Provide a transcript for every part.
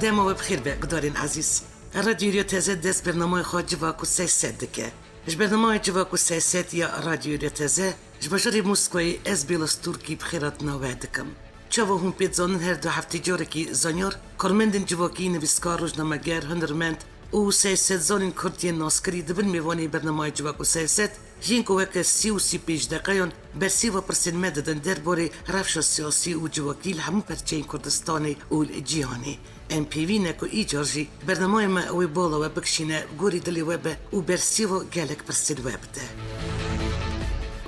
دما بخیر به گدارین عزیز. رادیو تازه دست برنامه خود جواکو 300 دکه. اش برنامه جواکو 300 یا رادیو تازه جبشری موسیقی از بیلس ترکی بخیرات نوه دکم. چاو هم پیتزانن هر دو هفته جوره کی زانیار کارمندن جواکی نویسکار روزنامه‌گر هنرمند او 300 زانین کردی ناسکری دبن میوانی برنامه جواکو 300 جین کوک 35 دقیقه برسی و پرسین مددن درباره رفش سیاسی و جواکی همون پرچین کردستانی و جهانی. ام پی وی نکو ایجارجی برنامه ما اوی بالا و بکشینه گوری دلی وب و برسی و گلک پرسین وب ده.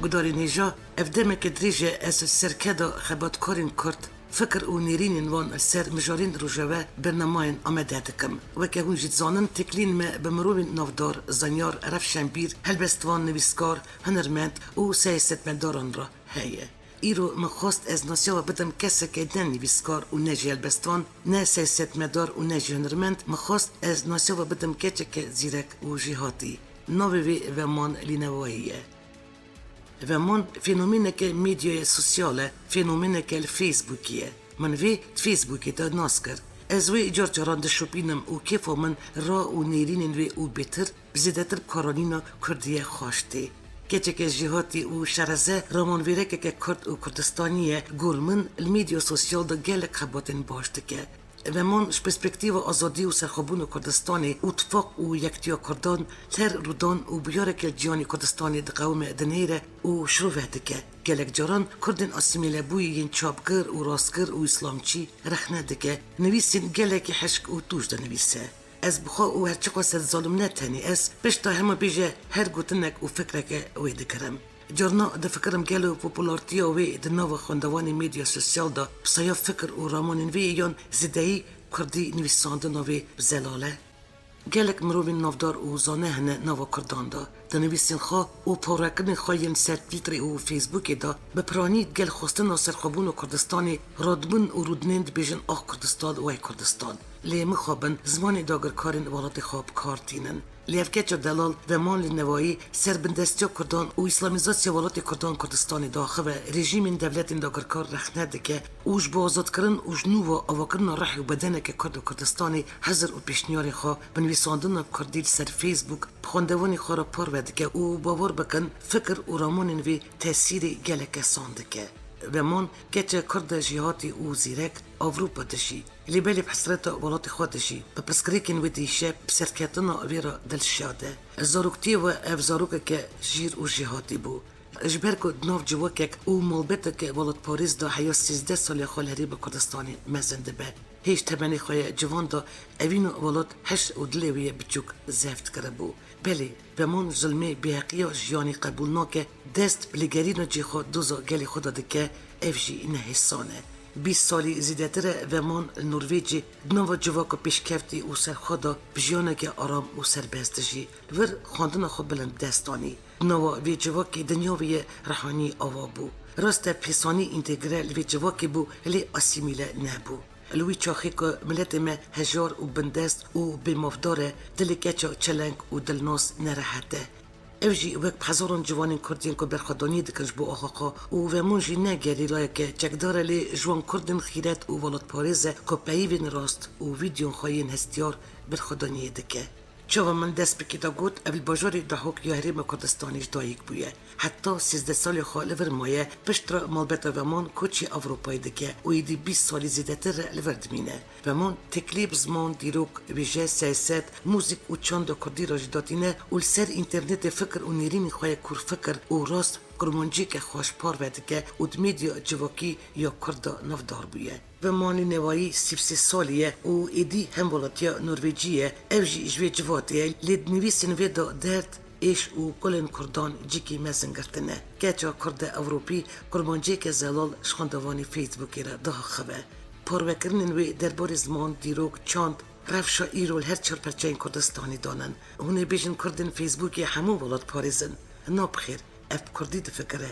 گداری نیجا افدمه که دریجه از سرکدا خبات کارین کرد فکر او نیرین وان سر مجارین روجوه برنامه آمده دکم و که هون جید زانن تکلین ما بمروین نافدار زنیار رفشنبیر هلبستوان نویسکار هنرمند او 300 مداران را هیه. ایرو مخواست از ناسیاو بدم کسی که نه نویسکار و نه هلبستوان نه 300 مدار و نه هنرمند مخواست از ناسیاو بدم کسی که زیرک و جهاتی نووی و من لینواییه. و من فنومنه که میدیای سوسیاله فنومنه که الفیسبوکیه من وی فیسبوکی دا ناسکر از وی جارجاران دا شوپینم و کیفو من را و نیرینن وی او بیتر بزیدتر کارانینا کردیه خواشتی کچه که جهاتی و شرزه رامان ویره که کرد و کردستانیه گرمن الميديا سوسیال دا گلک خباتن باشته که و من پرسپکتیو آزادی و سرخوبون کردستانی اتفاق و یکتیا کردان هر رودان و بیاره که جیانی کردستانی دقوم دنیره و شروع دکه گلک جاران کردن اسیمیله بوی ین چابگر و راستگر و اسلامچی رخنه دکه نویسین گلک حشک و توش ده نویسه از بخوا و هرچه قصد ظالم نتنی از بشتا همه بیجه هر گوتنک و فکرک وی دکرم جرنا د فکرم گلو پوپولارتیا وی د نو خوندوانی میدیا سوسیال دا بسایا فکر و رامانین وی یون زدهی کردی نویساندن وی بزلاله گلک مروین نافدار و زانه هنه نو کردان دا د نویسین خواه و پورکن خواهین سر فیلتری و فیسبوکی دا بپرانید گل خواستن و سرخوابون و کردستانی رادبون و رودنند بیجن آخ کردستان و کردستان لی مخابن زمان داگر کارین والات خواب کارتینن لیفکچ دلال و مال نوایی سربندستی کردان و اسلامیزاسی ولات کردان کردستان داخل و رژیم دولت داگرکار رخنه دکه اوج با آزاد کردن اوج نو و آواکرن رحی و بدنه که کرد و کردستانی حضر و پیشنیاری خواه بنویساندن کردیل سر فیسبوک بخوندوانی خواه را پر ودکه و باور بکن فکر و رامانین وی تأثیر گلک ساندکه و من کچه کرد جهاتی و زیرک اوروپا دشی لیبلی بحسرت ولات خود دشی بپسکریکن و دیشه بسرکتنا ویرا دلشاده زاروکتی و افزاروک که جیر و جهاتی بو اجبرکو دناف جواکک او ملبته که ولات پاریس دا حیا 13 سال خال هریب کردستانی مزنده به هیچ تبنی خواه جوان دا اوینو ولات حش و دلیوی بچوک زفت کرده بو بله و من ظلمه بیحقی و جیانی قبول ناکه دست بلیگرین جی خود دوزا گلی خود داده که افجی نهیسانه 20 سالی زیدتره و من نرویجی دنوا جواکو پیشکفتی و سرخودا بجیانه که آرام و سربستجی ور خواندن خود بلند دستانی دنوا وی جواکی دنیاوی رحانی آوا بو راست پیسانی انتگرال وی جواکی بو لی اسیمیله نبو لوی چاخی که ملت ما هجار و بندست و بمفداره دلی کچا چلنگ و دلناس نرهده اوجی وک بحضوران جوانین کردین که برخدانی دکنج بو آخاقا و منجی نگری لایه که چکداره لی جوان کردن خیرت و ولاد پاریزه که پیوین راست و ویدیون خواهین هستیار برخدانی دکه چاو من دست بکیدا گوت اول باجاری دهوک یا هریم کردستانیش دایک بویه حتی 13 سال خاله ورمایه پشترا مالبتا و من کوچی اوروپای دکه و ایدی 20 سالی زیده تر لوردمینه و من تکلیب زمان دیروک ویژه 300 موزیک و چاند کردی راج داتینه و سر اینترنت فکر و نیرین خواه کور فکر و راست کرمانجی که خوش پار ودکه و دمیدیا جواکی یا کردا نفدار بویه و مانی نوایی 33 سالیه و ایدی هم ولاتیا نرویجیه اوجی جوی جواتیه لید نویسین ویدا درد ایش و کلن کردان جیکی مزنگرتنه کچا کرد اوروپی کرمانجی که زلال شخاندوانی فیسبوکی را ده خبه پروکرنن وی دربار زمان دیروک چاند رفشا ایرول هر چر پرچین کردستانی دانن هونه بیشن کردن فیسبوکی همون ولاد پاریزن نابخیر اف کردی ده فکره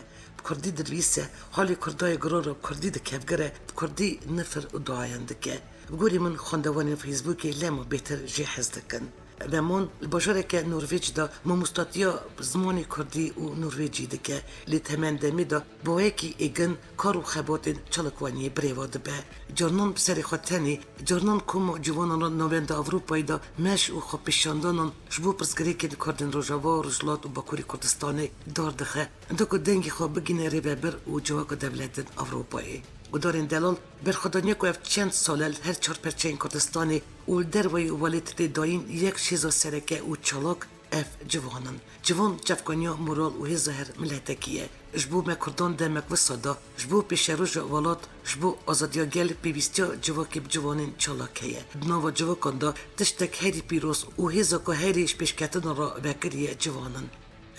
کردی درویسه حالی کردای گرار رو کردی ده کفگره کردی نفر و دعاین دکه بگوری من خواندوانی فیسبوکی لما بهتر جهز دکن و من البشره که نروژ دا ممستاتیا زمانی کردی و نروژی دکه لیتمندمی دا با یکی ایگن کارو خبات چلکوانی بریواد به جرنان بسری خطنی جرنان کم جوانان را نوند اروپایی دا مش و خب پیشاندانان شبو پرسگری که کردن روژاوا رجلات و باکوری کردستانی دار دخه انداکو دنگی خواب بگینه ریببر و جواک دولت اروپایی و دارین دلال برخدانیه که چند سالل هر چهار پرچین کردستانی و دروی والیت داین یک چیز سرکه و چالاک اف جوان جفگانیا مورال و هزهر ملتکیه جبو مکردان دمک و صدا جبو پیشروج والات جبو آزادیا گل پیوستیا جواکب جوانین چالاکیه بناوا جواکان دا تشتک هری پیروز و هزا که هریش پیشکتن را بکریه جوانن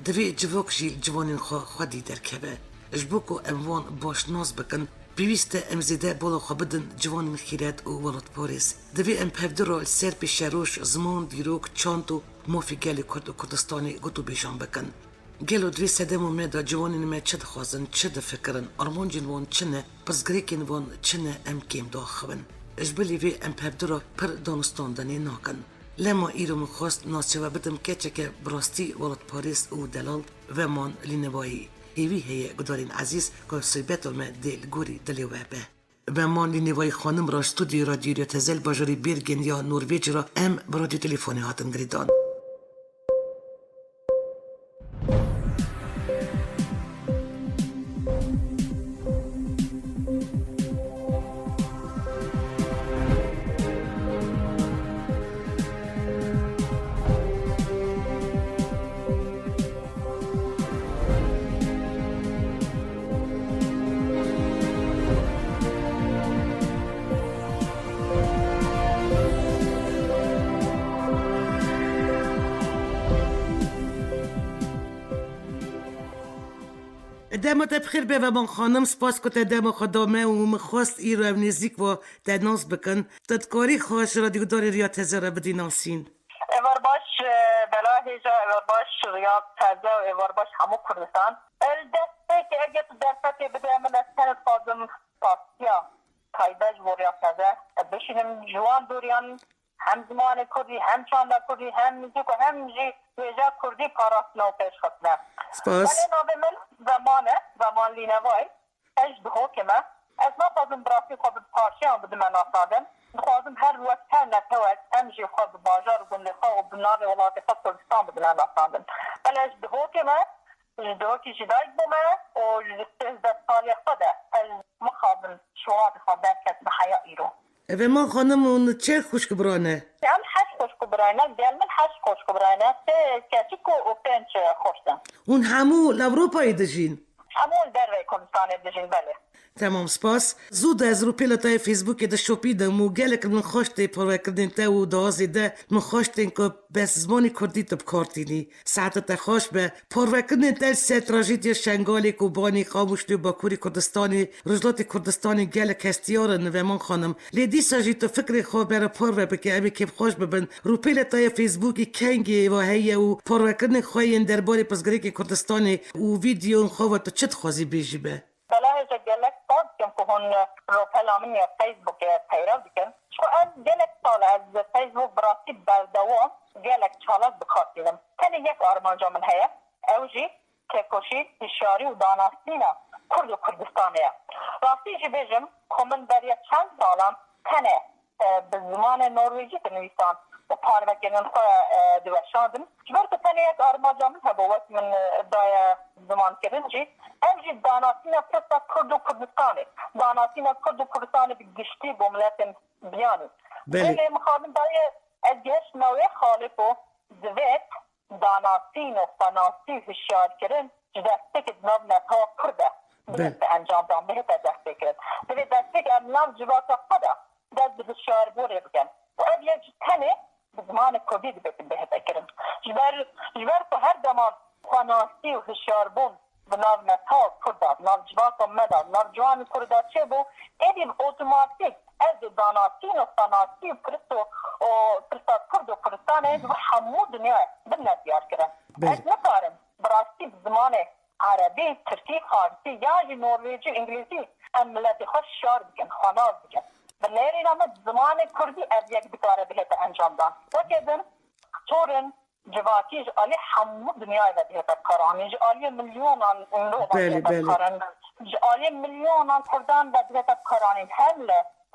دوی جواک جی جوانین خودی درکبه جبو که اموان باش ناز بکن بیویسته امزیده بالا خوابدن جوان خیرات و ولاد پاریس دوی ام پفدرو سر پیشروش زمان دیروک چانتو مافی گل کرد و کردستانی گتو بیشان بکن گلو دوی سدمو میدا جوانین ما چه دخوازن چه دفکرن آرمان جنوان چنه پس گریکین وان چنه ام کیم داخون اجبلی وی ام پفدرو پر دانستاندنی ناکن لما ایرو مخواست ناسیوه بدم کچه که براستی ولاد پاریس و دلال و من لینوایی ایوی هیه گدارین عزیز که صحبت علمه دیل گوری دلیوه به من لینوای خانم را استودیو رادیو تزل باجاری بیرگن یا نروژ را ام برادیو تلفونی هاتن گریدان دمت بخیر به من خانم سپاس که دم خدامه و مخواست ای رو نزدیک و تناس بکن تدکاری خواهش رادیو داری ریا تزه را بدی ناسین ایوار باش بلا هیجا ایوار باش ریا تزه و ایوار باش همو کردستان الدسته که اگه تو درسته بده من از سنت قادم پاسیا تایبج و ریا تزه بشینم جوان دوریان هم زمان کردی هم چانده کردی هم موزیک و هم جی ویجا کردی پاراس نو پیش خطنه سپاس ولی نابه من زمان لینوای اجد حکمه از ما خواهدم براسی خود پارچه هم بده من آسادم خواهدم هر وقت هر نتوید امجی خود باجار و گنده خواه و بنار ولاد خود کردستان بده من آسادم ولی اجد حکمه اجد حکی جداید بومه و جد سالی خوده از مخابن شواد خود در کس بحیا ایرو و ما خانم اون چه خوشک برانه؟ هم حش خوشک برانه دیل من حش خوشک برانه کسی که او پنچ خوشتم اون همو لوروپایی دجین؟ همون در کردستان دجین بله تمام سپاس زود از رو پیلتای فیسبوک ده شوپیدم و گلک من خوشتی پروه کردین تا و دازی ده من خوشتین که بس زمانی کردی تب کارتینی ساعت تا خوش به پروه کردین تا سه تراژیدی شنگالی که بانی خاموشتی و باکوری کردستانی رجلات کردستانی گلک هستیارن و من خانم لیدی ساجی تو فکر خواه برای پروه بکه امی که خوش ببن رو پیلتای فیسبوکی کنگی و هیه و پروه کردین خواهین درباری پسگری که کردستانی و ویدیو خواه تو چت خوازی بیجی به بلاهج گلک پاد که هون رو پلامین یا فیسبوک پیرو دیکن شو از گلک سال از فیسبوک براسی بردوام گلک چالک بکارتیدم تنی یک آرمانجا من هیا اوجی که کشی اشاری و دانستینا کرد و کردستانیه راستی جی بیجم کمن برای چند سالم تنه به زمان نروژی بنویسان و پارمکنن خواه دوشاندم جبر که تنه یک آرمانجا من هبوت من دای زمان کردن جی امجی داناتینا پرسا کرد و کردستانی داناتینا کرد و کردستانی بگشتی بوملت بیانی بله مخابن برای ادگش نوی خالف و دویت داناتین و فناسی هشیار کردن دسته که نو نتا کرده دویت انجام دام بهت دسته کرد دویت دسته که نو جواتا خدا دست به هشیار بوره بگن و اد یک تنه بزمان کردی بهت کرد جبر که هر زمان فناسی و هشیار بون بناو نتا کرده بناو جواتا مدار بناو جوان کرده چه بو ایدیم اوتوماتیک از داناتین و فناسی و پرسا کرد و کردستانه و همو دنیا بنا دیار کرده از نکارم براستی بزمان عربی، ترکی، فارسی یا نروژی، انگلیسی ام ملت خوش شعر بکن، خاناز بکن بلیرین اما زمان کردی از یک بکاره بهت انجام دان و که دن تورن جواکیش آلی همه دنیای و دیگه کارانی جالی میلیونان اونو کاران جالی میلیونان کردان و دیگه کارانی هم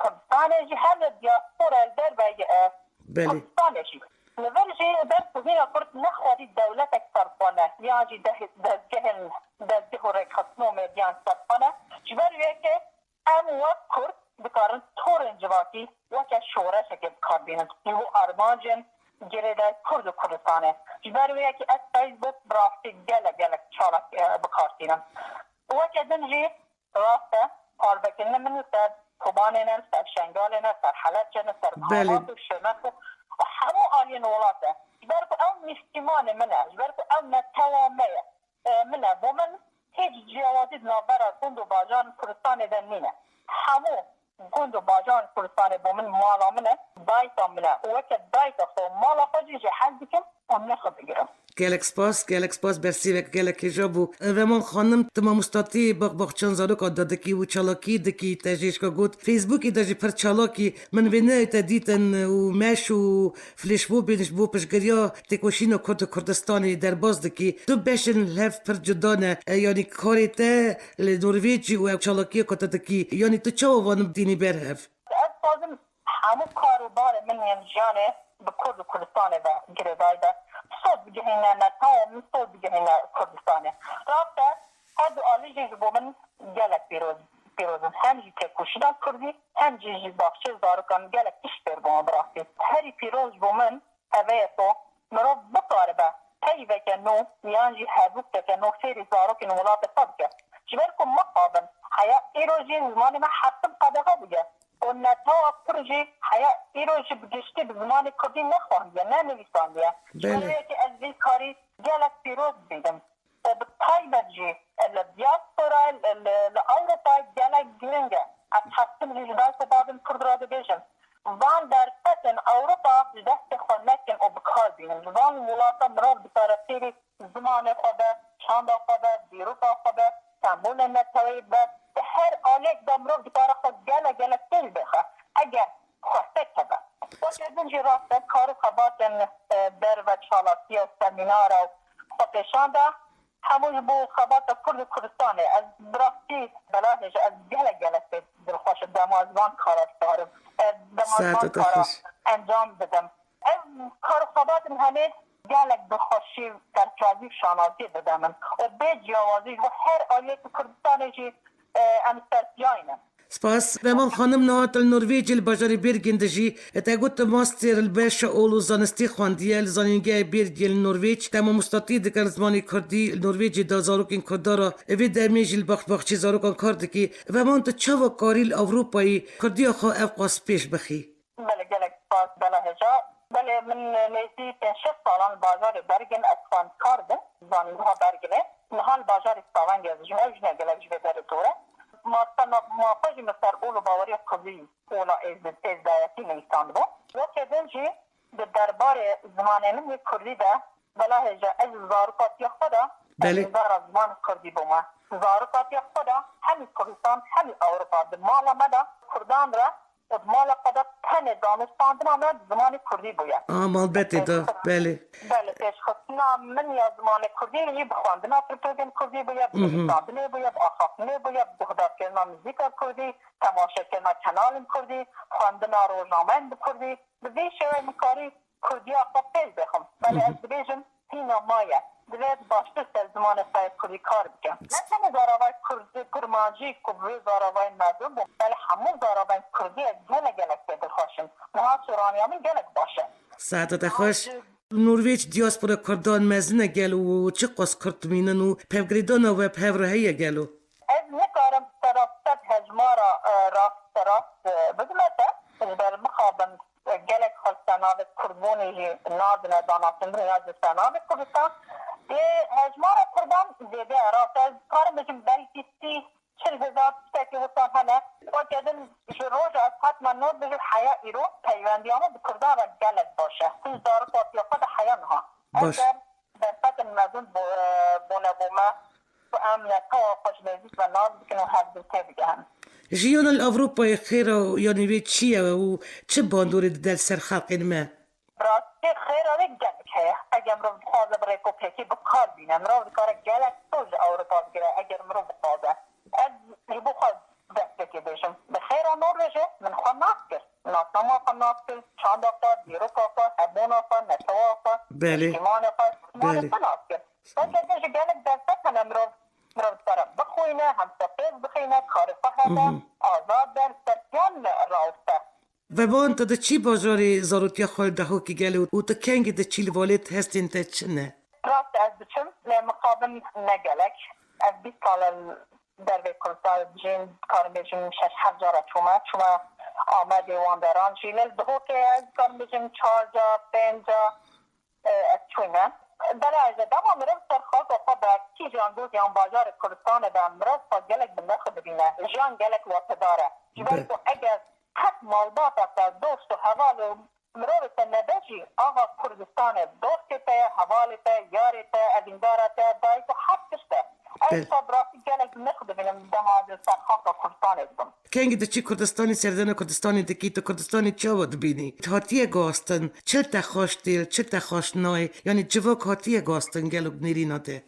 کردانش هم دیاسپورا در و کردانشی لذلك درس هنا قلت نخوضي دولتك سرطانة يعني ده جهل ده جهورك خصنو مديان سرطانة جبر ويكي ام وكر بكارن تورن جواتي وكا شورش كي بكاربينن يو ارماجن جريدا كرد كردستانه جبر ويكي از فيسبوك برافتي جلق چالك بكارتينن وكا دنجي راسته قاربكن من سر كوبانينن سر شنگالينن سر حلبجن سر بحالات وشمك همو آلين ولاته جبركو او مشتمان منه جبركو او نتوامه منه ومن هیچ جوازی نابرا گند و باجان کردستان دنینه همو گند و باجان کردستان بومن مالا منه دایتا منه وکه دایتا خو مالا خودی جه حل بکن ام نخو بگیرم گلک سپاس برسی و گلک جابو و من خانم تمام مستاتی باق چند زارو که داده کی و چالاکی دکی تجیش که گود فیسبوکی داجی پر چالاکی من وینه تا دیتن و مش و فلش بو بینش بو پشگریا تکوشین و کردستانی در باز دکی تو بشن لف پر جدانه یعنی کاری تا نرویجی و چالاکی که دکی یعنی تو چاو وانم دینی برهف از بازم همو کاروبار من ینجانه به کرد و کردستان و گردایده صوت بجهينا نتاوم صوت بجهينا كردستانه رابطه هذا آليجي بومن جالك بيروزن هم جي تكوشيدان كردي هم جي باخشي زاركان جالك تشتر بومن براختي هاري بيروز بومن اويتو مرو بطاربه تايبه كنو يانجي حابوكتا كنو سيري زاركن ولات صدقه جبالكم مقابن حياة ايروجي زماني ما حسب قدغه بجه والنتاوى بروجي حياة ايروجي بجشتي بزماني كردي نخواندية نانويساندية جباليكي ازي كاري جالك بيروز بيدم بالطايبة جي الدياسبورا لأوروبا جالك جلنجة اتحسن لجدالك بعضن كرد رادو بيجن وان در فتن اوروبا جدهت خونكين او بكار بينن وان ولاتا مراد بطارفيري زمان خوبه شاندا خوبه بيروبا خوبه تنبول نتاوی به هر آلیک دامرو بطاره خود گله تیل بخواه اگر خواسته کبه وقتی دنجی راسته کارو خباتن در و چالاتی و سمینار و خودشانده هموش بو خبات کرد کردستانه از براستی بلاهش از گله دلخوش دمازبان کارات دارم دمازبان کارات انجام بدم از کارو خباتم همه گلک بخوشی در جازی شانازی بدمن و به جوازی و هر آلیت کردستانه جی امسترسیاینه سپاس و من خانم نهات النرویج البجاری برگندجی تا گوت ماستر الباشا اولو زانستی خواندیه زانینگه برگی النرویج تمام مستطی دکر زمانی کردی النرویجی دا زاروکین کردارا اوی درمیج البخچی زاروکان کردکی و من تو چاو کاریل اوروپایی کردی خو افقاس پیش بخی بله گلک سپاس بله هجا بله من نزدیک 6 سالان بازار برگن اسفان کارده زانینها برگنه نهال بازار استوانگی از جنه گلک جوه در دوره ما فاجي مستر اولو باوري قضي اولا ازدايتي نيستان بو وكذن جي بالدربار زمانين من كردي ده بلا هجا از زارقات يخدا زار زمان كردي بوما زارقات يخدا هم كردستان هم اوروبا دمالا مدى كردان را ودمالا قدر تن دانستان دنا زمان كردي بويا مال بيتي ده بله پیش خصنا من یا زمان کردی یه بخواندنا پرپرگن کردی باید بخواندنه باید آخافتنه باید بخدار کردنا موزیک کردی تماشا کردنا کنال کردی خواندنا روزنامه کردی به وی شوی مکاری کردی آخا پیش بخوام ولی از بیجم تینا مایه دوید باشتر سر زمان سایت کردی کار بکن نه تنه زاراوای کرمانجی کبری زاراوای مردم بود ولی همون زاراوای کردی از گلک بیدر خوشم نها سورانی همین گلک باشه ساعت خوش نرویج دیاسپورا کردان مزنه گلو و چه قاس کرتمینن و پیوگریدان و پیورهیه گلو از نکارم سراست هجمارا راست بدمته در مخابن گلک خلصناوه کربونی نادن داناتندر یاد سناوه کردستان هجمارا کردان دیده راست از کارم بجم بلکی 40,000 تاكي وصان هنا وكذا روج أصحاب منور بجو حياة إيرو تايوان ديامو بكردان رجالك باشا تنزار قاطية قد حيانها أكثر درفات المازون بونا وأمنا توقش بيزيس والناس بكنو هاد بالتابقان جيون الأوروبا خيرا يعني بيت شيا و چه باندوري دل سر خلقين ما براس راستی خیر آره گلک هست اگر مرو بخوازه برای کوپیکی بکار بینه مرو بکاره گلک توج اروپا بگیره اگر مرو بخوازه از بخواز دسته بشم بخیر آن نروژه من خواه ناس کرد ناسنامه خواه ناس کرد چند آقا دیرو آقا هبون آقا نتو آقا اشتیمان آقا اشتیمان آقا ناس کرد باید گلک دسته کنه مرو داره بخوینه هم سپیز بخوینه کارفه هده آزاد در سرکیان راسته و با انت ده چی بازاری زاروتیا خال دهو که گلو او تا کنگ ده چیل والد هستین تا چنه؟ راست از بچم مقابل نگلک از 20 سال در وی کلسال بجین کار بجیم 6-7 جا را چوما آمده واندران جیلل دهو که از کار بجیم 4 جا 5 جا از چوینه بله دما مرد سرخواست و خود کی جانگوز یا بازار کردستان دا مرد خود گلک بنده خود ببینه جان گلک وقت داره جوان تو اگر حد مالبات اکتا دوست و حوال مرد سندجی آقا کردستان دوست تا حوال تا یاری تا ادیندار تا دایی تو حد کشته از صبراتی گلک بنده خود ببینم دما سرخواست و کردستان ازم کنگ ده چی کردستانی سردن کردستانی دکی تو کردستانی چاود بینی هاتیه گاستن چل تا خوش دیل چل تا خوش نای یعنی جواک هاتیه گاستن گلو بنیری نده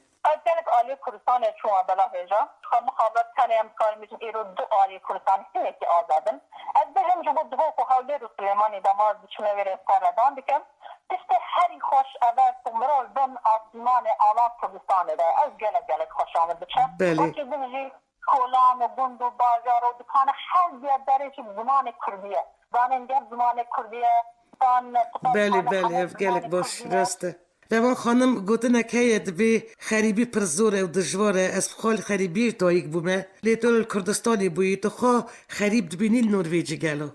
گلک آلی کردستان چون بلا هجا خب مخابرت تنه امکان میتون ایرو 2 آلی کردستان هینه که آزادن از بهم جبو دو و حوله رو سلیمانی دماز بچونه ویره سردان بکم تشته هری خوش اول سمرال دن آسمان آلا کردستان ده از گلک خوش آمد بچه وکی دنجی کولان و گند و بازار و دکان هر زیاد درجه زمان کردیه داننگر زمان کردیه بله گلک باش راسته و من خانم گوته نکهید به خریبی پر زوره و دجواره از بخال خریبی دایک بومه لیتول کردستانی بویی تو خواه خریب دبینیل نرویجی گلو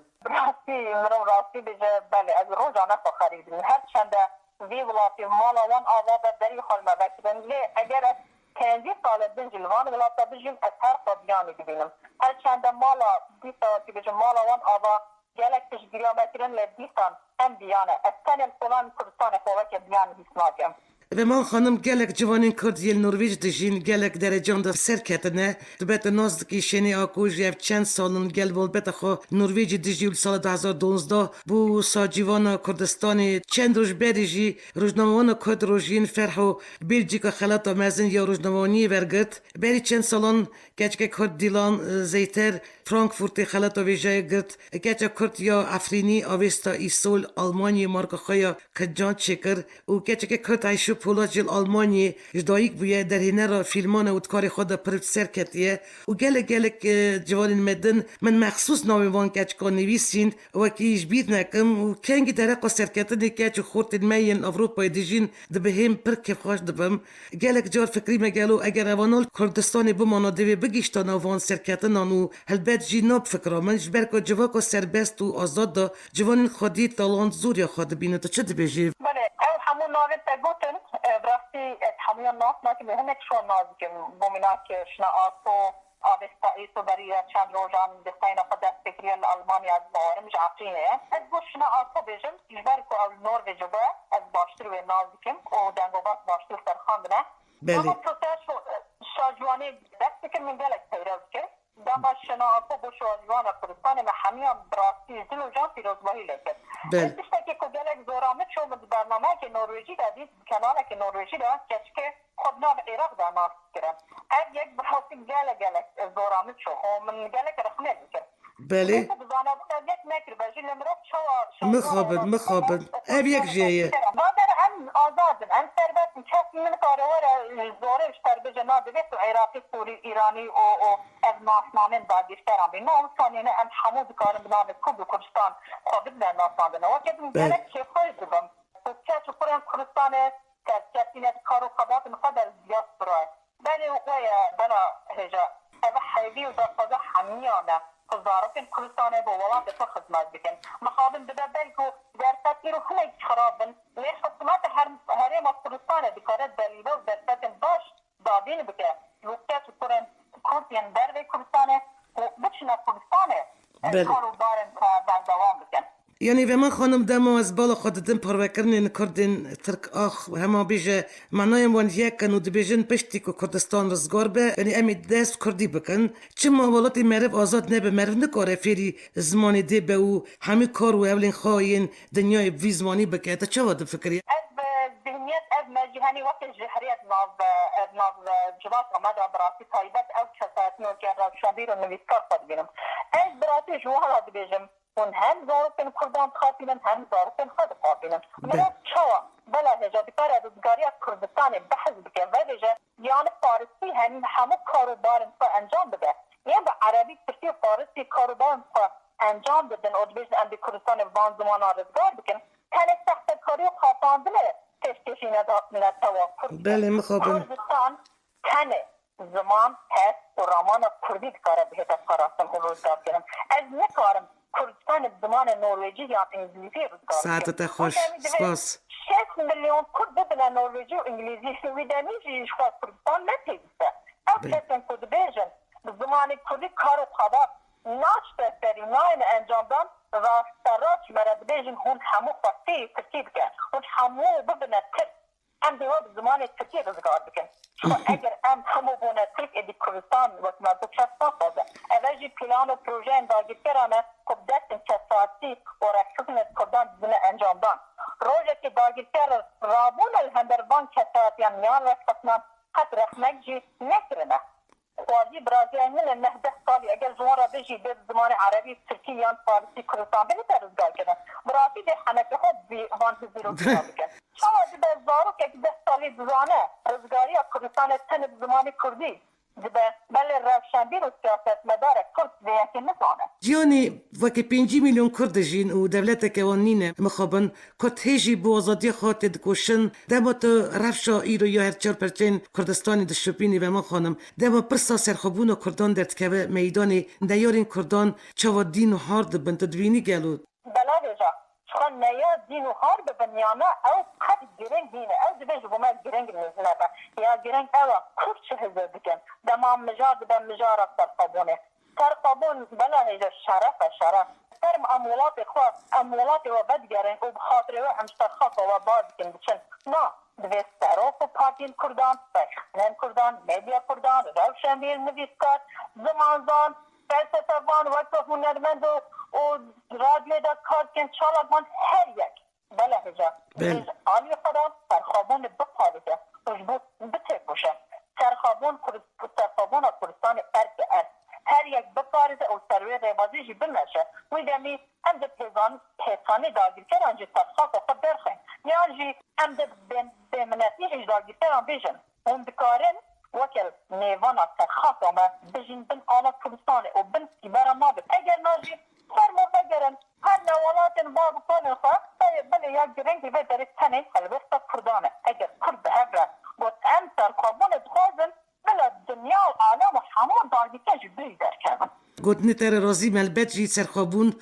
راستی بجه بله از روزانه خو خریدیم هر چنده وی ولاتی مالا وان آزاد دری خالمه بکیدن لی اگر از 15 سال دنجلوان ولاتا بجیم از هر خود بیانی ببینم هر چنده مالا 20 ساعتی بجه مالا وان آزاد گلک تشگیری بکیدن لی 20 سال هم بیانه از تنم فلان کردستان خواه که بیان بیسناکم و من خانم گلک جوانین کرد یل نرویج دجین گلک درجان دا سرکتنه دبت نازدکی شنی آکوش یف چند سالن گل بول بتا خو نرویج دجیل سال 2012 بو ساجیوان کردستانی چند روز بریجی روزنامه‌وان کرد روزین فرحو بلژیکا خلاتا مزن یا روزنامه‌وانی ورگت بری چند سالن گچک کرد دیلان زیتر فرانکفورت خلاتا ویجای گرت گچک کرد یا افرینی آویستا ایسول آلمانی مارکا خیا کجان چکر و گچک کرد ایشو پولاجل آلمانی جدایک بویه در هنه را فیلمان و کار خود پرد سرکتیه و گلک جوانین مدن من مخصوص ناویوان کچکا نویسین و کیش بید نکم و کنگی درقا سرکتنی کچ خورت المین اوروپای دیجین ده بهم پر کف خوش دبم گلک جار فکری مگلو اگر اوانال کردستانی بمانا دوی بگیشتان اوان سرکتنان و هلبت جی ناب فکرا من جبرکا جواکا سربست و آزاد دا جوانین خودی تالانت زوریا خود بینه تا چه دبیجی؟ بله او همون ناوی تگوتن براستی همون ناس ناکی مهمه شون نازی که بومینا که شنا آسو آبستایی تو برای چند روزان دستاینا خود دست فکری الالمانی از موارم جعفرینه از گوش شنا آسو بیجم جبرکو او نروژ با از باشتر و نازی کم و دنگوبات باشتر سرخان بنا اما پروسه شاجوانی دست فکر من گلک تیرز کرد دما شنا آسو بو شاجوان کردستان ما همیان براستی دل و جان پیروزباهی لکد بشته که گلک زورامت شو من برنامه که نروژی دادید کنال که نروژی داد که خود نام عراق دا ناس کرد اگ یک براستی گلک زورامت شو من گلک رخنه کرد بله مخابن اب یک جایه مادر هم آزادن هم سربت کسی من کارور زوره اشتر به جناب بیت و عراقی سوری ایرانی و از ناسنامه دادیشترم بین نام سانینه هم حمود کارم بنام کب و کردستان خودت در ناسنامه و کدوم گلک چه خوش دبم چه خورم کردستان کسی نت کارو خبات مخواد از زیاد برای بله وقوی بنا هجا اوه حیبی و دستازه همیانه وزارت کردستان با ولاد تو خدمت بکن مخابن بده بلکو در تطیر خونه خرابن لیش حکومت هرم کردستان بکارت دلیل و در تطیر باش دادین بکن وقتی کرن کردین در کردستان و بچنه کردستان کارو بارن که دوام بکن یعنی و من خانم دمو از بالا خودتن پروکرنین کردین ترک آخ و هما بیجه معنایم وان یکن و دبیجن پشتی که کردستان رزگار به یعنی امی دست کردی بکن چه موالاتی مرف آزاد نبه مرف نکاره فیری زمانی دی به او همی کار و اولین خواهین دنیای وی زمانی بکه تا چه واد فکری؟ ذهنيات مجهني وقت الجهريات ناف جبات رمضان براسي طيبات او كسات نوكر شابير النبيسكار قد بينهم اج براسي جوهر هاد بيجم ون هم زارتن كردان خاطبين هم زارتن خد خاطبين من شوا بلا هجا بكار ادگاريا كردستان بحث بك ودجا يعني فارسي هم همو کاروبارن انجام بده يعني عربي تركي فارسي کاروبارن انجام بدن ادبیج اندی کردستان وان زمان آرزگار بکن کنه سخت کاری و خواستاندنه تشکشی نتوافر بله مخابم کردستان کنه زمان هست و رامان کردی دکاره بهت از خراستم که روزگار کنم از نکارم کردستان زمان نروژی یا انگلیسی روزگار ساعتت خوش سپاس 6 میلیون کرد ببینن نروژی و انگلیسی ویدمیجی شخص کردستان نتیسته او کسیم کد بیجن زمان کردی کار خدا ناش بسری ناین انجام دان راست مرد بیجن هون همو خواستی ترکیب کن هون همو ببینه ترک ام دیوار زمان ترکی رزگار بکن چون اگر ام همو بونه ترک ادی کردستان وقت مردو چستا خوزه اوجی پلان و پروژه اندازی کرانه کب دستن چساتی و رکشکن کردان بزنه انجام دان روژه که داگیر کر رابون الهندربان چساتیان میان رسختنان قد رخمک جی نکرنه واجی برازیل من 19 سالی اگر زوارا بجی به زمان عربی ترکی یا فارسی کردستان بینی در روزگار کردن برازی ده حنکه خود بی وان زیرو بکن شواجی به زارو که 10 سالی دزانه روزگاری کردستان تن زمان کردی بله روشنبیر و سیاست مدار کرد دیگه نزانه جیانی وکی 5 میلیون کرد جین و دولت قوانین مخابن کت هیجی بو آزادی خاطر دکوشن دمت رفشا ایرو یا هر چار پرچین کردستانی دشپینی و ما خانم دم پرسا سرخوبون و کردان در تکوه میدانی دیارین کردان چوا دین و هارد بند تدوینی گلو بلا بجا چون نیا دین و هارد بنیانا او قد گرنگ دینه او دبیج بوما گرنگ نزنه با یا گرنگ اوه کرد چه هزار بکن دمام مجار دبن مجار افتر قبونه سرقابون بلا هیجا شرف سرم امولات خواه امولات و بدگرن و بخاطره و امشترخاق و باد کن بچن نا دوی سروف و پارتین کردان فشنن کردان میدیا کردان روشنبیر نویسکار زمانزان فلسفه‌وان وقت هنرمند و رادیو دا کار کن چالاگان هر یک بلا هیجا آلی خدا سرخابون بپالیده وجبود بتکوشه سرخابون کردستان ارد هر یک بپارزه او سروی روازیجی بنشه وی دمی ام ده پیزانی داگیر کران جی تفخاق و خود برخین یان جی ام ده بمنتیجی داگیر کران بیجن اون بکارن وکل نیوانا ترخاق آمه بجین بن آلا کردستانه و بن سیبارا ما بید اگر ناجی هر مفگرن هر نوالاتن باب کنن خواه بله یا گرنگی به داری تنه البستا کردانه اگر کرد به هفره بود ام سرخابون دخوازن بلا دنیا و عالم و همون داگیتش بیدر کردن گوتنی تر رازی ملبت جی سرخابون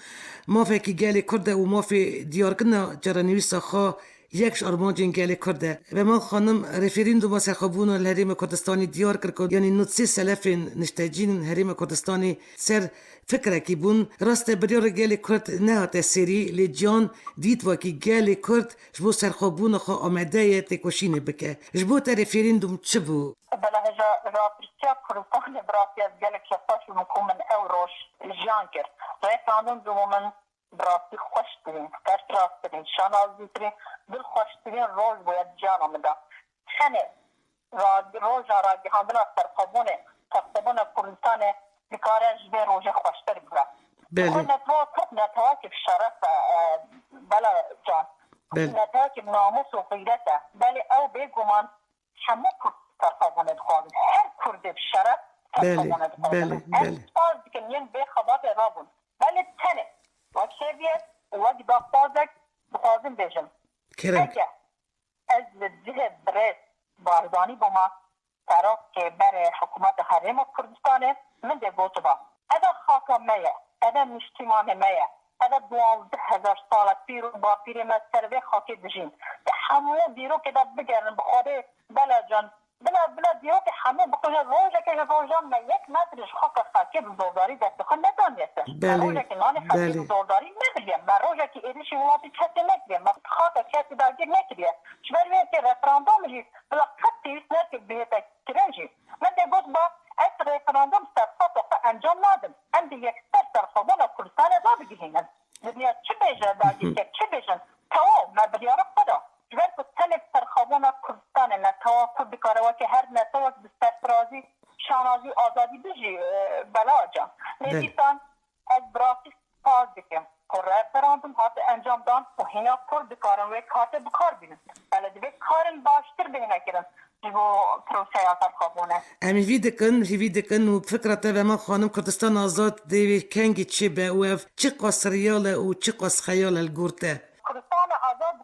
مافه که گلی کرده و مافه دیارکن جرانویسا خواه یکش آرمانجین گلی کرده و ما خانم رفریندوم سرخابون و الهریم کردستانی دیار کرد یعنی نوتسی سلفین نشتاجین هریم کردستانی سر فکره کی بون راست بریار گلی کرد نه تسری لیجان دید و کی گلی کرد جبو سرخابون خو آمده تکوشینه بکه جبو تا رفریندوم چه بو بلا هجا رابطیا کردستان براتی از گلک شفاش مکومن او روش جان کرد ریفاندون دومن براتی خوش ترین فرش راست ترین شانازی ترین دل خوش ترین روز باید جان آمده خنه روز راگی هاندن سرخابونه تقسیبون کردستان بکاره جبه روز خوشتر بگره بله نتواکب شرف بلا جان نتواکب ناموس و غیرته بله او بگمان همه سرخابونه دخوازن هر کرده بشرف سرخابونه دخوازن باز بکن ین به خبات رابون بله تنه وقت شویت وقت داختازک دخوازن بیشن اگه از ده برس باردانی بوما طرف که بر حکومت حریم کردستانه من ده گوتو با ادا خاکا میه ادا مشتیمان میه ادا 12,000 سال پیر و با پیر مستروه خاکی دجین همه دیرو که دا بگرن بخوره بلا جان بلا دیو که همه بکنه روزه که روزان من 1 مترش خاک خاکی بزرگداری دست خود ندانیسته روزه که نان خاکی بزرگداری نکردیم من روزی که ایرشی ولاتی کسی نکردیم من خاطر کسی داگیر نکردیم شبری که رفراندوم جی بلا خطی نکرد بهت کرنجی من دیگه با از رفراندوم سرخط انجام ندم اندی یک سرخوان کردستان را بگیریم دنیا چه بیشتر داگیر که چه بیشتر تمام من بیارم خدا جبر که تنب سرخوان کردستان نتوا کرد کاروا که هر نتوا بسرفرازی شانازی آزادی بجی بلا جان نمیتون از براتی پاس بکن که رفراندوم هات انجام دان و هینا کرد کارن و کارت بکار بینن بله دیگه کارن باشتر بینه کرن جو پروسه سرخوانه امی وی دکن و فکرت و ما خانم کردستان آزاد دیوی کنگی چی به او چی قاس ریال و چی قاس خیال الگورته کردستان آزاد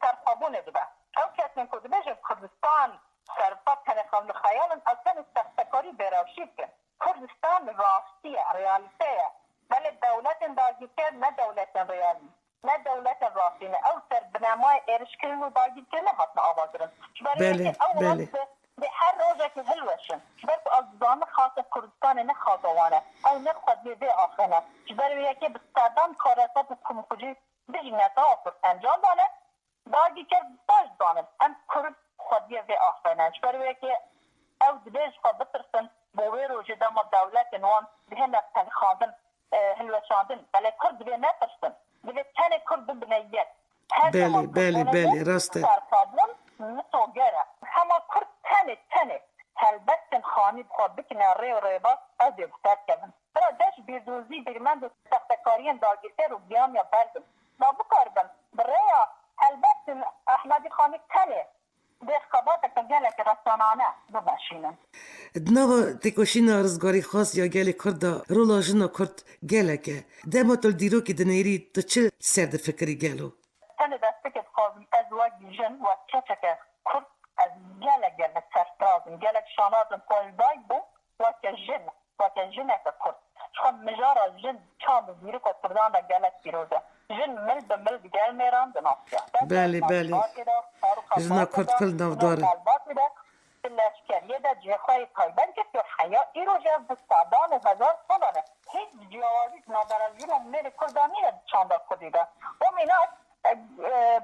سرخوانه دیگه او کسی که دیگه کردستان سرفت تنخوان خیال اصلا استخداری براشید که کردستان راستیه ریالیتیه بله دولت داگیرکر نه دولت ریالی نه دولت راستینه او سر بنامای ارشکرین و داگیرکر نه حتما آوازرن بله به هر روزه که هلوشن شبرت از زمان خاص کردستان نه خاطوانه او نه خود بیده آخرینه شبر که بستادان کارسات کمکوجی بجنتا آفر انجام دانه داگیرکر باش دانه هم کرد خود بیده آخرینه شبر که او دبیج خود بترسن بوی روزه دام دولت نوان بهنه تنخواندن هلوشاندن بله کرد به نترسن به تن کرد بنیت بله راسته سرخوان نسوگره همه کرد تنه هلبستن خانی بخواد بکنه ریبا از بستر کردن برای دش بیردوزی برمند و سختکارین داگیرکر و بیام یا بردن ما بکاربن برای هلبستن احمدی خانی تنه دخبات کنگله که رسانانه بباشینن دنوا تکوشینا رزگاری خاص یا گل کرد رولا جنا کرد گله که دما تل دیرو که دنیری تو چه سرد فکری گلو تنه دستکت خواهی از وقت جن و چچکه کرد از گله سرفرازم گله شانازم پایدای بو و که جن اکا کرد شخواه مجارا جن چاند دیرو که کردان دا گله پیروزه جن مل به مل گل میران دناسیا بله جنا کرد کل نو داره لشکریه در جهخواه تایبند که حیا ای رو جز بستادان هزار سالانه هیچ جوازی نادرالجون و میر کردانی چانده کدیده و مینات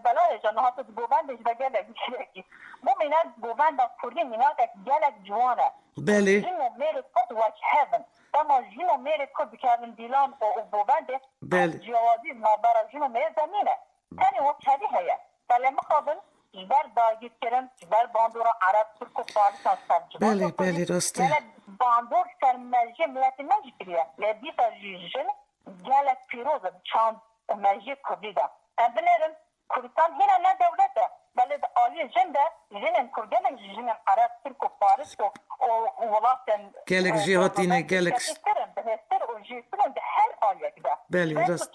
بلای جانهات گوبندش و گلک شرکی و مینات گوبند کردی مینات گلک جوانه بله جن و میر کرد وچ هیون اما جن و میر کرد بکردن دیلان و گوبنده جوازی نادرالجون و میر زمینه تانی و چدی هیا بله مخابن جبر داگیر کردن جبر باندورا عرب ترک و فارس هستن بله راسته باندور سرمرجی ملت نجیریه لبیتا جیجن گلک پیروز چاند مرجی کردیده بنرن کردستان هینا نه دولته بله آلی جنده جنن کردن جنن عرب ترک و فارس و ولاتن گلک جهاتینه گلک بهتر و جیسرن ده هر آلیه ده بله راست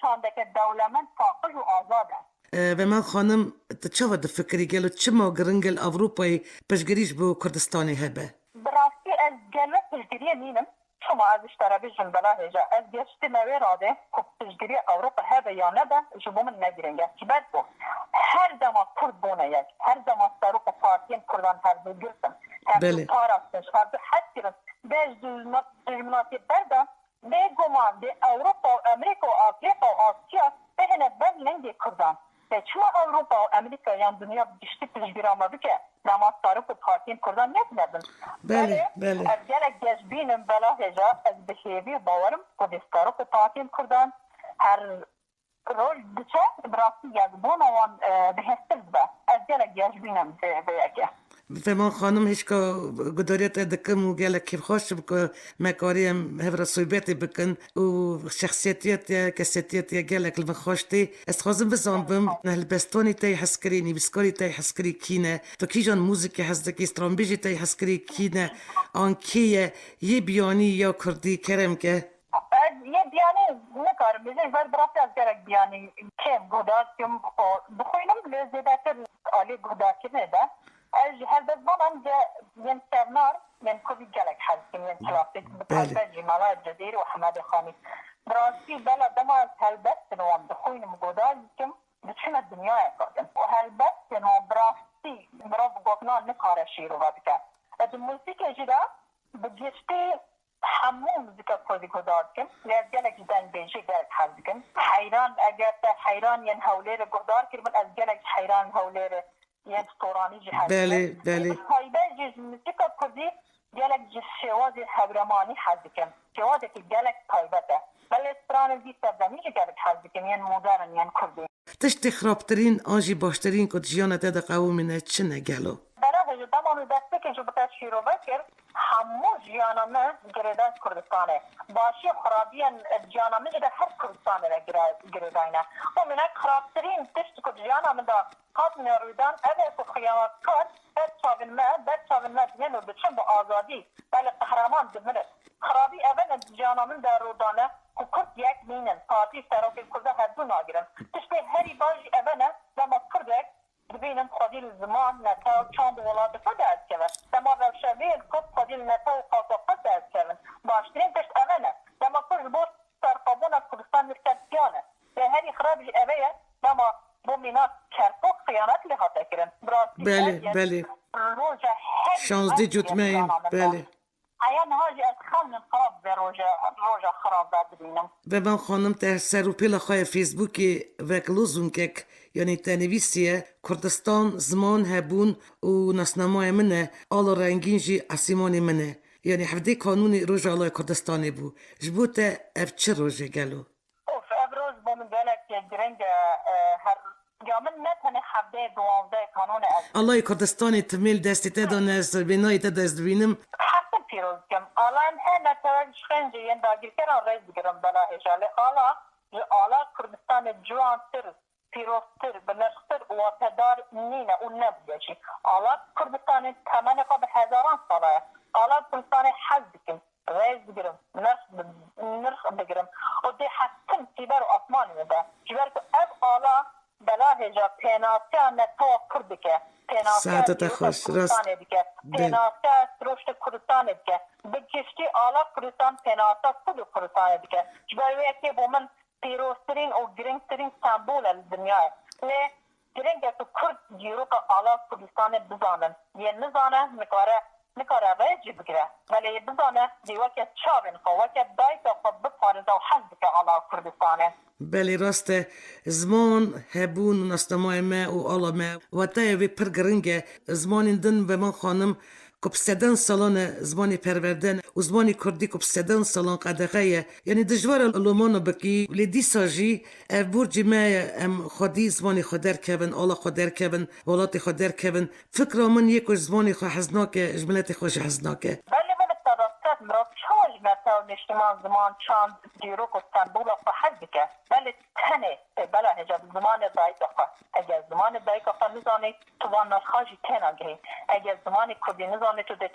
چانده که دولمن فاقل و آزاده و من خانم چه ود فکری گلو چه ما گرنگل اوروپای پشگریش بو کردستانی هبه براستی از گلو پشگریه نینم شما از اشترابی جنبلا هجا از گشتی نوی راده که پشگری اوروپا هبه یا نبه جبو من نگیرنگه که بد بو هر زمان کرد بونه یک هر زمان سروک پارتین کردان هر دو گرسن هر دو پاراستش هر دو حد گرن بیش دجمناتی بردن به گمان به اوروپا و امریکا و آفریقا و آسیا بهنه بز لنگی کردان چما اوروپا و امریکا یا دنیا گشتی پشگیر آمده که نماز تاریخ و پارتین کردن نکنن بله از گلک گشبینم بلا هجا از بخیوی باورم که دستارک و پارتین کردن هر روز دچه براستی یزبون وان بهستر با از گلک گشبینم بیاکه و من خانم هیچ که گداریت دکم و گله کیف خوش بکن مکاریم هفر صحبتی بکن و شخصیتیت یا کسیتیت یا گله کلم خوشتی استخوازم بزنبم نه البستونی تای حسکرینی بسکاری تای حسکری کینه تو کی جان موزیک حسدکی استرامبیجی تای حسکری کینه آن کیه یه بیانی یا کردی کرم که یه بیانی نکارم بیزه باید برافت از گرک بیانی کم گدار کم بخوینم لزیدتر آلی گدار که نده از هر بزمان من سرنار من کبی گلک حلقیم من تلافیک بطالبه جمالا جزیر و حمد خانی براستی بلا دم از هلبست نوام بخوینم گدار کم بچون دنیا اکادم و هلبست نوام براستی براف گفتنان نکاره شیرو بکر از موسیقی جدا بگشتی همون موزیکا کردی گدار کن از گلک جدن بیجی گلک حل کن حیران اگر تا حیران ین حولیر گدار کن من از گلک حیران حولیر ین سورانی جی حل بله بله پایده جز موزیکا کردی گلک جز شواز حبرمانی حل کن شواز که گلک پایده بله استران زی سردمی جی گلک حل کن ین مدرن ین کردی تشتی خرابترین آنجی باشترین کد جیانت دا قومینه چه نگلو برای تمام دسته که جو بتا شیرو بکر همو جیانامه گردان کردستانه باشی خرابی جیانامه جده هر کردستانه را گردانه و منک خرابترین تشت که جیانامه دا قاد نرویدان اوه که خیامت کد بد چاون ما دینو بچن با آزادی بله قهرمان دمره خرابی اوه جیانامه دا رودانه که کرد یک مینن پارتی سراکی کرده هر دو ناگرن تشتی هری باجی اوه نه لما کردک ببینم خودی زمان نتا چند ولاد خود از کن دما روشوی کد خودی نتا خاصا خود از کن باشترین تشت اوه دما کرد بوش سرقابون از کردستان مرکزیانه به هری خرابی اوه دما بومینا کرپوک خیانت لحاظه کرن بله بله 16 جوتمه بله ایان هاجی از خانم خراب به روژا خراب ببینم و من خانم ته سر و پیل خواه فیسبوکی وکلوزون کک یعنی تنویسیه کردستان زمان هبون و نسنمای منه آلا رنگین جی اسیمانی منه یعنی حفظه قانونی روژا آلای کردستانی بو جبوته اف چه روژه گلو؟ اوف ابروز بومن گلک گرنگ هر یا من نتنه حفظه دوامده قانون از آلای کردستانی تمیل دستی تدانه از بینایی تدست بینم حسن پیروز کم آلان هر نتوان شخنجه ین داگیر کران رئیس بگرم بلا اجاله آلا کردستان جوان تر پیروزتر بنرختر و تدار نینه اون نبیجی آلا کردستان تمنه که به هزاران ساله آلا کردستان حز بکن رئیس بگرم نرخ بگرم و ده حسن تیبر و آسمانی میده جبر که اب آلا بلا هجا پیناسه نتوا کرد که ساعتت خوش راست پیناسه رشد کردستان دیگه بگشتی آلا کردستان پیناسه خود کردستان دیگه جبر که با من پیروزترین و گرنگترین سمبول از دنیای لی گرنگ تو کرد جیرو که آلا کردستان بزانن یه نزانه نکاره رجی بگیره ولی بزانه دیوکه چاوین خواه دایتا خود بپارزه و حزد که آلا کردستانه بله راسته زمان هبون نستمای ما و آلا ما و تایوی پر گرنگه زمان دن و من خانم کب 7 سالان زمانی پروردن و زمانی کردی کب 7 سالان قدقه یعنی دجوار لومانو بکی ولی دی ساجی برجی ما خودی زمانی خودر کبن آلا خودر کبن ولات خودر کبن فکر من یکوش زمانی خو حزناکه جملت خوش حزناکه مرا چاج مثلا نشتمان زمان چند دیروک و استنبول و حد که بله تنه بله هجاب زمان دایک آخه اگر زمان دایک آخه نزانی تو وان نخواهی تنه گهی اگر زمان کردی نزانی تو ده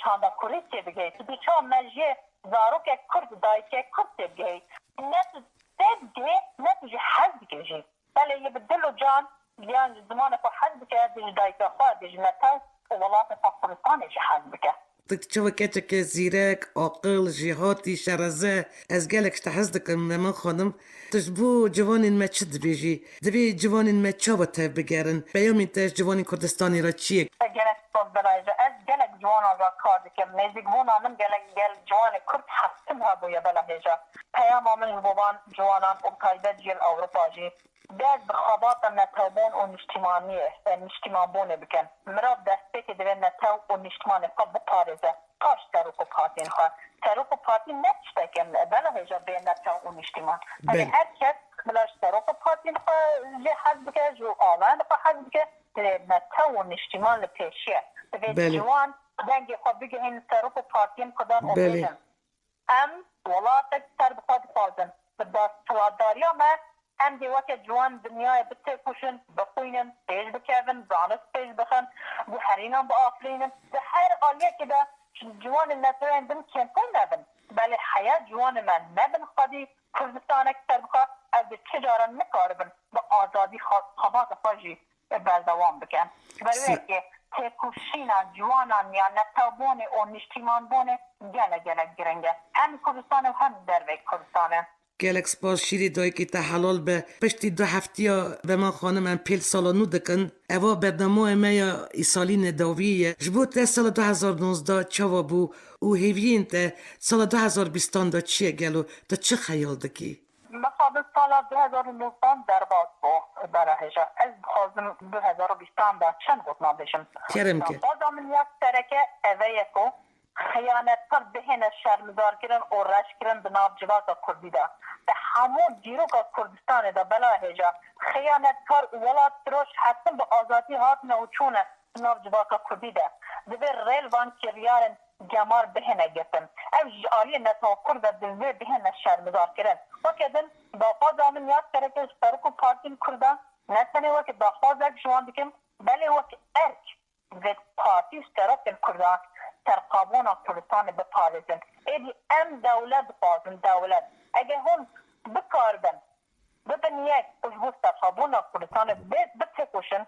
چاندا کریسی بگهی تو ده چا مجیه زاروک کرد دایک کرد بگهی نتو سید گهی نتو جی حد گهی بله یه بدل و جان بیان زمان خو حد که دیج دایک آخه دیج نتو ولات فاقرستان جی حد بگه تكتشوا كاتك زيراك عقل جهاتي شرزة أزجالك تحزدك من خانم تجبو جوان ما تشد بيجي دبي جوان ما تشابته بجارن بيوم انت جوان كردستاني را تشيك أزجالك صوت بلاجة أزجالك جوان را كاردك ميزيك بونا من جال جوان كرد حسنها بويا بلاجة پیام من بوان جوانان القاعدة جيل أوروبا جي داد بخابات نتابون و نشتیمان بونه بکن مراب دسته که دوی نتاو و نشتیمان خواه بپارزه قاش سروک و پارتین خواه سروک و پارتین نتشته کن بلا هجا بین نتاو و نشتیمان ولی هر کس بلاش سروک و پارتین خواه جه حد بکه جو آلان خواه حد بکه نتاو و نشتیمان لپیشیه دوی جوان دنگی خواه بگه این سروک و پارتین کدان اوبیدن ولاتک سر بخواه بخوازن بداست سوادداری ما هم دیوات جوان دنیای بته کشن بخوینن پیش بکردن زانست پیش بخن بحرینان با آفرینن به هر آلیه که ده جوان نتوین بن کمپین نبن بله حیات جوان من نبن خودی کردستان اکتر بخواه از تجارن نکاربن با آزادی خوابات خواهی بردوام بکن بله که تکوشینا جوانان یا نتابونه و نشتیمان بونه گله گرنگه هم کردستان و هم دروی کردستانه گلک سپاس شیری دایی که تا حلال به پشتی 2 هفته به من خانم ام پیل سالانو دکن اوا برنامه میا ایسالین داویه جبو تا سال 2019 چوا بو او هیوین تا سال 2020 دا چیه گلو تا چه خیال دکی؟ مقابل سال 2019 در باز بود برایش از خواستم 2020 دا چند بود نباشم کرم که بازم من یک ترکه اوه کو خیانت کار بهین شرمزار کردن و رش کردن به نام جواز کردی دا به همون دیروگ کردستان دا بلا هجا خیانت کار ولاد تروش حتم به آزادی هات نوچونه به نام جواز کردی دا دوی ریل وان کریارن جمار بهین گفتن او جالی نتوکر دا دوی بهین شرمزار کردن وکدن با فاز من یک ترکه سرکو پارتین کردن نتنه وکد با فاز یک جوان بکم بله وکد ارک و پارتی سرک کردن تر قابون کردستان بپارزن ایدی ام دولت بازن دولت اگه هم بکاربن ببن یک اجبوز تر قابون کردستان بتکوشن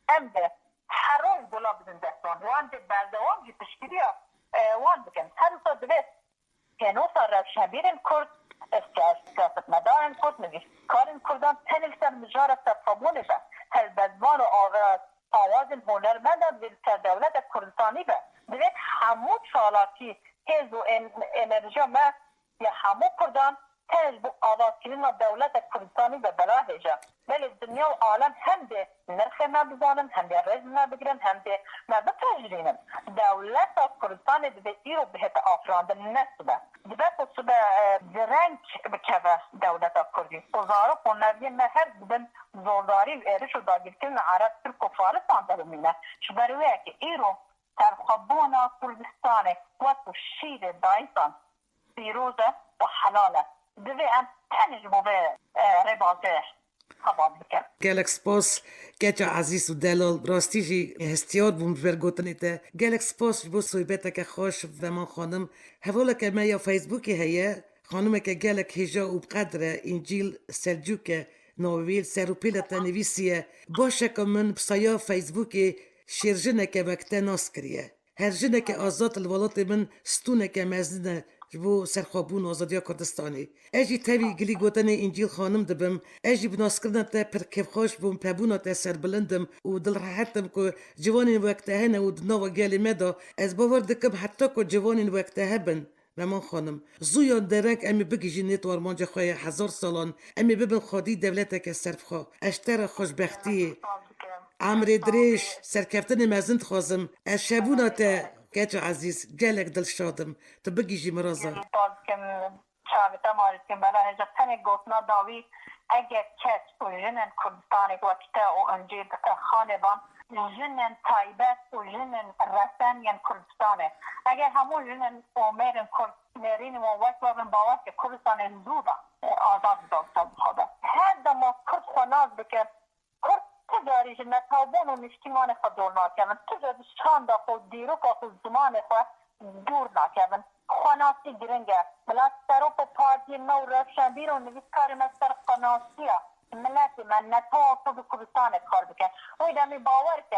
ام ده هر روز بلا بدن دستان وان ده بردوام جی تشکیلی وان بکن هر روز دوست کنو سر روشنبیرن کرد سیاست مدارن کرد نویش کارن کردان تنل سر مجارت تر قابونش هل بدوان و آواز هنرمندان در دولت کردستانی به دوید همون چالاکی هز و انرژی ما یا همون کردان تنج بو آواز کردن دولت کردستانی به بلا هجا ولی دنیا و عالم هم ده نرخ ما بزانن هم ده رزم ما بگیرن هم ده ما بتجرینن دولت کردستانی دوید ایرو بهت آفراندن نسبه دوید خصوصا درنگ بکوه دولت کردی وزاره هنری ما هر بدن زورداری و ایرش و داگیرکن عرب ترک و فارستان دارمینه شبرویه که ایرو ترخبون کردستان و شیر دایسان پیروزه و حلاله دوی ام تنج بو به ربازه خباب بکن گلک سپاس گچا عزیز و دلال راستی جی هستیار بوم برگوتنی تا گلک سپاس بو صحبته که خوش و من خانم حوالا که ما یا فیسبوکی هیه خانم که گلک هجا و بقدر انجیل سلجوک نوویل سروپیل تنویسیه باشه که من بسایا فیسبوکی شیرجنه که وقته ناس کریه هر جنه که آزاد الولات من ستونه که مزنه جبو سرخوابون آزادیا کردستانی اجی تاوی گلی گوتن انجیل خانم دبم اجی بناس کردن تا پر کف خوش بوم پبونا تا سر بلندم و دل راحتم که جوانین وقته هنه و دنوا گلی مدا از باور دکم حتی که جوانین وقته هبن رمان خانم زویان درک امی بگیجی نیتوار مانجا خواه 1000 سالان امی ببن خادی دولت که صرف خواه اشتر خوشبختی عمر دریش سرکفتن مزند خوازم از شبونا تا گچ عزیز گلک دل شادم تو بگیجی مرازا شاوتا مارسکن بلا هجا تنه گوتنا داوی اگر کس و جنن کردستانی وقتا و انجیل خانبان جنن تایبت و جنن رسن ین کردستانه اگر همون جنن اومرن کرد نرین و وقت بابن باور که کردستان زوبا آزاد داشتا بخوابه هر دما کرد خوناز بکن کرد تجاری جنن تابون و نشتیمان خود دور ناکمن تجاری شان دا خود دیرو که خود زمان خود دور ناکمن خوناسی گرنگه ملت سروپ پارتی نو رفشنبیر و نویس کار مستر خوناسیه ملت من نتا تو به کردستان کار بکن اوی دمی باور که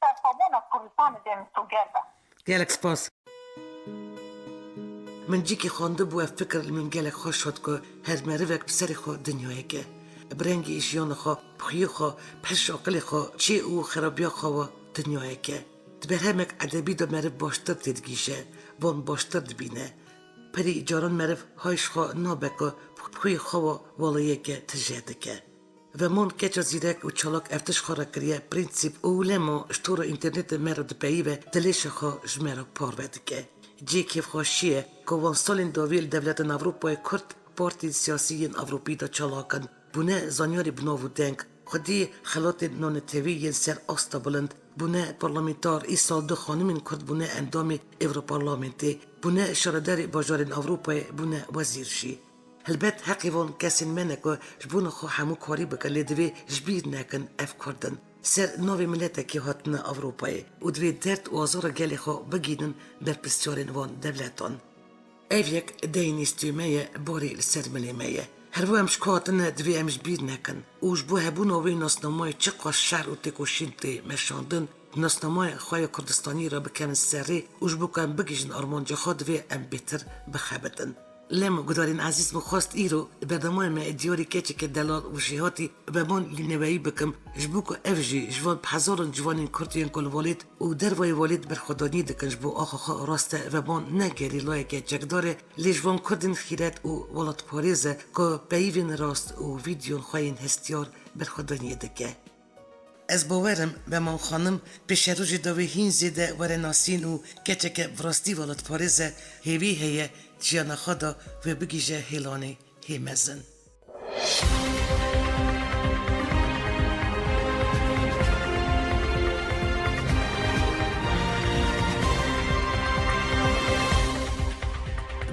سرخوابون کردستان دیم تو گرده گلک سپاس من جی که خونده بو فکر من گلک خوش شد که هر مروک بسری خود دنیای که برنگی ایشیان خو بخیو خو پش عقل خو چی او خرابیا خو دنیای که دبر همک ادبی دو مرف باشتر تدگیشه وان باشتر دبینه پری جاران مرف هایش خو نابکو بخیو خو والایه که تجهده که و من کچا زیرک و چالاک افتش خورا کریه پرینسیپ اولمو اشتور اینترنت مرا دپایی و دلیش خو جمرا پارود که جی کیف خوشیه که وان سالین داویل دولت اروپای کرد پارتی سیاسی اروپی دا چالاکن بونه زانیاری بناو دنگ خودی خلات نان تیوی سر آستا بلند بونه پارلمانتار ای سال 2 خانمین کرد بونه اندام ایوروپارلمانتی بونه شاردار باجارین اروپای بونه وزیرشی هلبت حقی وان کسین منه که جبونه خو همو کاری بکن دوی جبیر نکن اف کردن سر نوی ملتا که هاتن اروپای و دوی درد و آزار گلی خو بگیدن بر پسیارین وان دولتان ایویک دینیستی میه باری لسر ملی میه هر وو امش کاتن دوی امش بیر نکن اوش بو هبون اوی ناسنامای چقا شهر و تکوشین تی مشاندن ناسنامای خواه کردستانی را بکنن سری اوش بو کن بگیجن آرمانجا خواه دوی ام بیتر بخبتن لم گدارین عزیز مخواست ایرو برنامه ما ادیاری کچه که دلال و جهاتی بمان لنوایی بکم جبوکو افجی جوان بحزارن جوانین کرتین کل والید و دروای والید برخودانی دکن جبو آخا راسته بمان نگری لایه که جگداره لی جوان کردین خیرت و ولاد پاریزه که بیوین راست و ویدیون خواهین هستیار برخودانی دکه. از باورم به من خانم پیش روی دوی هین زیده وره ناسین و کچه که براستی ولاد پاریزه هیوی هیه جیان خدا و بگیجه هیلانی هیمزن.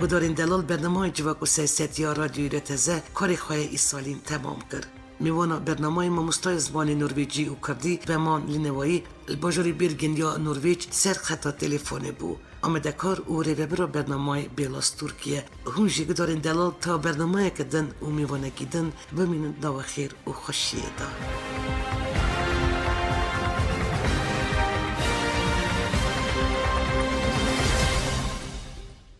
بدارین دلال برنامه جواک و سیاست یا رادیوی رتزه کاری خواه ای سالین تمام کرد. میوانا برنامه ما مستای زبان نرویجی و کردی به ما لنوایی الباجوری بیرگن یا نرویج سر خطا تلفونه بو. آمده کار او ریبرو برنامه بیلاس ترکیه هونجی گدارین دلال تا برنامه کدن و میوانه کدن بمینن دو خیر و خوشیه دا.